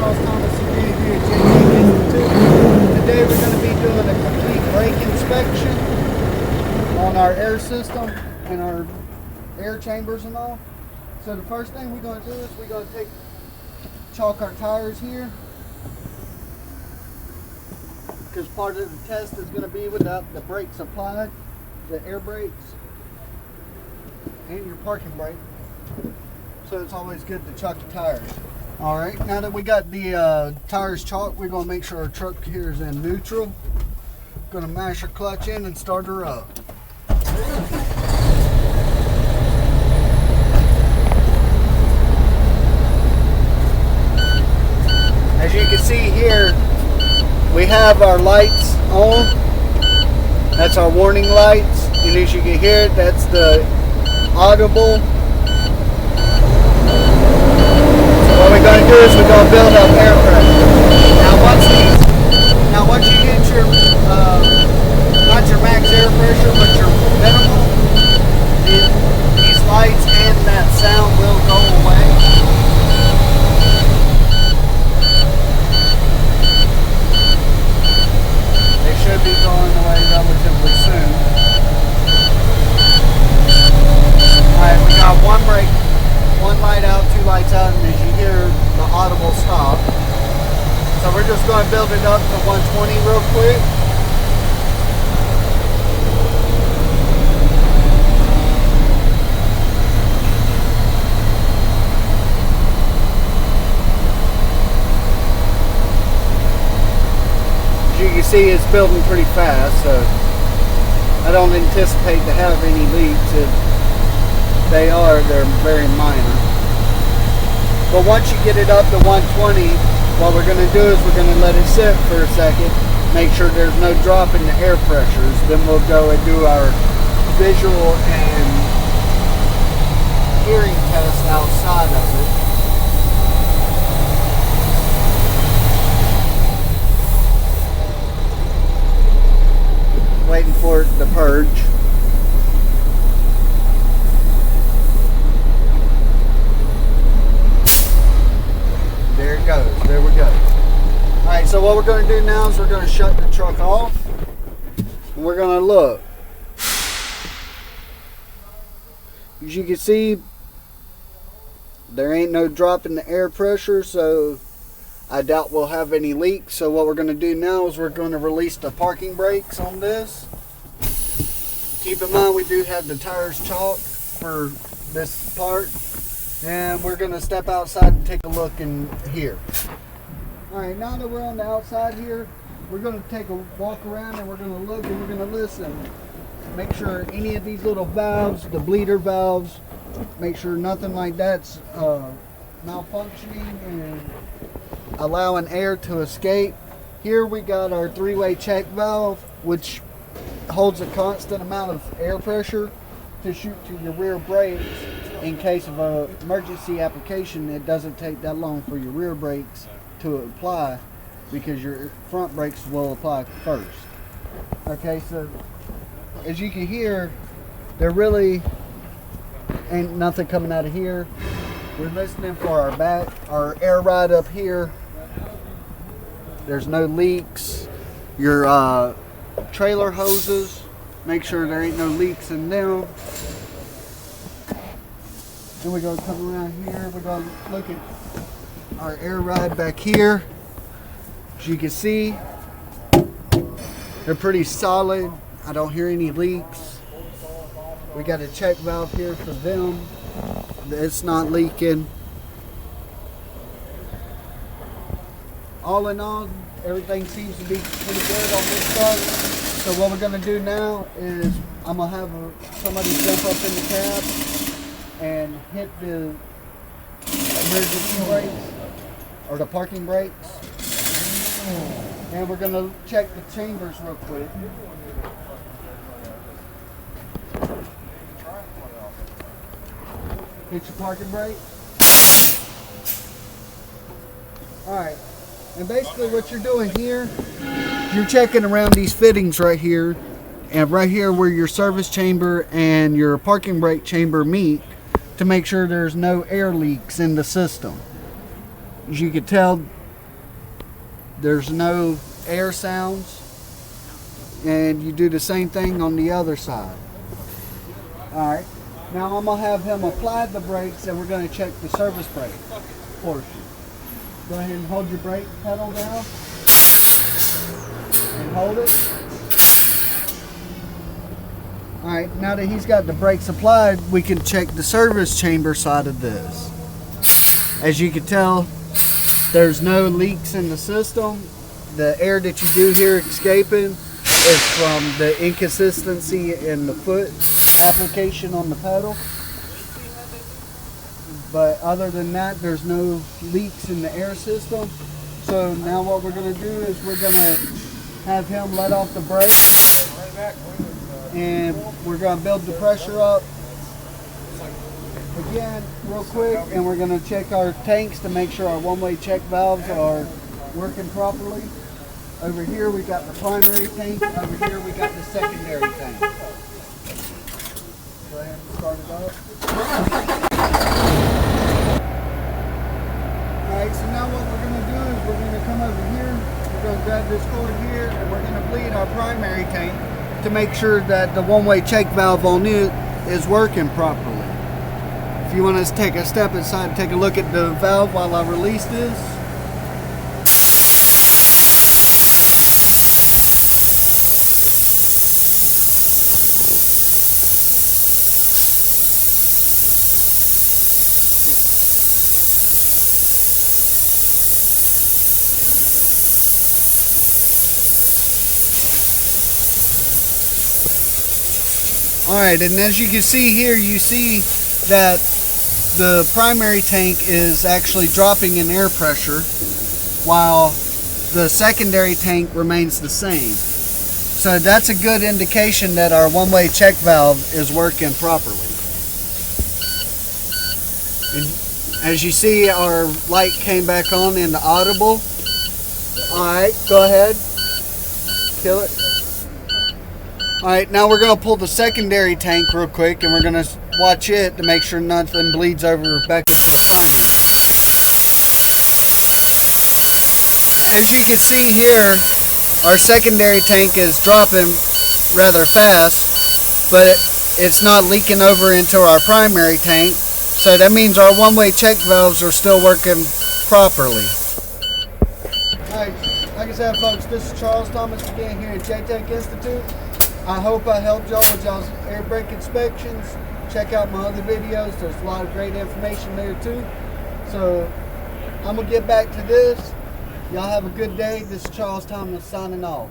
Charles Thomas again here at JTech Institute. Today we're going to be doing a complete brake inspection on our air system and our air chambers and all. So the first thing we're going to do is we're going to chalk our tires here, because part of the test is going to be without the brakes applied, the air brakes and your parking brake. So it's always good to chalk the tires. All right, now that we got the tires chalked, we're gonna make sure our truck here is in neutral. Gonna mash our clutch in and start her up. As you can see here, we have our lights on. That's our warning lights, and as you can hear, that's the audible. What we're going to do is we're going to build up air pressure. Now once you hit your, not your max air pressure, but your minimal, these lights and that sound will go away. They should be going away relatively soon. Alright, we got one brake. One light out, two lights out, and as you hear the audible stop. So we're just going to build it up to 120 real quick. As you can see, it's building pretty fast, so I don't anticipate to have any leaks. They're very minor. But once you get it up to 120, what we're going to do is we're going to let it sit for a second, make sure there's no drop in the air pressures. Then we'll go and do our visual and hearing test outside of it. Waiting for it to purge. There it goes. There we go. Alright, so what we're going to do now is we're going to shut the truck off. And we're going to look. As you can see, there ain't no drop in the air pressure, so I doubt we'll have any leaks. So what we're going to do now is we're going to release the parking brakes on this. Keep in mind we do have the tires chalked for this part. And we're going to step outside and take a look in here. Alright, now that we're on the outside here, we're going to take a walk around and we're going to look and we're going to listen. Make sure any of these little valves, the bleeder valves, make sure nothing like that's malfunctioning and allowing air to escape. Here we got our three-way check valve, which holds a constant amount of air pressure to shoot to your rear brakes. In case of an emergency application, it doesn't take that long for your rear brakes to apply, because your front brakes will apply first. Okay, so as you can hear, there really ain't nothing coming out of here. We're listening for our air ride up here. There's no leaks. Your trailer hoses, make sure there ain't no leaks in them. Then we're going to come around here. We're going to look at our air ride back here. As you can see, they're pretty solid. I don't hear any leaks. We got a check valve here for them. It's not leaking. All in all, everything seems to be pretty good on this side. So what we're going to do now is I'm going to have somebody jump up in the cab and hit the emergency brakes or the parking brakes, and we're going to check the chambers real quick. Hit your parking brake. Alright, and basically what you're doing here, you're checking around these fittings right here, and right here where your service chamber and your parking brake chamber meet, to make sure there's no air leaks in the system. As you can tell, There's no air sounds. And you do the same thing on the other side. Alright, now I'm going to have him apply the brakes and we're going to check the service brake portion. Go ahead and hold your brake pedal down. And hold it. Alright, now that he's got the brakes applied, we can check the service chamber side of this. As you can tell, there's no leaks in the system. The air that you do hear escaping is from the inconsistency in the foot application on the pedal. But other than that, there's no leaks in the air system. So now what we're going to do is we're going to have him let off the brake. And we're going to build the pressure up again real quick, and we're going to check our tanks to make sure our one-way check valves are working properly. Over here we got the primary tank, over here we got the secondary tank. Go ahead and start it up. Alright, so now what we're going to do is we're going to come over here, we're going to grab this cord here, and we're going to bleed our primary tank to make sure that the one-way check valve on it is working properly. If you want to take a step inside and take a look at the valve while I release this. Alright, and as you can see here, you see that the primary tank is actually dropping in air pressure while the secondary tank remains the same. So that's a good indication that our one-way check valve is working properly. And as you see, our light came back on in the audible. Alright, go ahead. Kill it. Alright, now we're going to pull the secondary tank real quick and we're going to watch it to make sure nothing bleeds over back into our primary. As you can see here, our secondary tank is dropping rather fast, but it's not leaking over into our primary tank, so that means our one-way check valves are still working properly. Alright, like I said folks, this is Charles Thomas again here at JTech Institute. I hope I helped y'all with y'all's air brake inspections. Check out my other videos. There's a lot of great information there too. So I'm going to get back to this. Y'all have a good day. This is Charles Thomas signing off.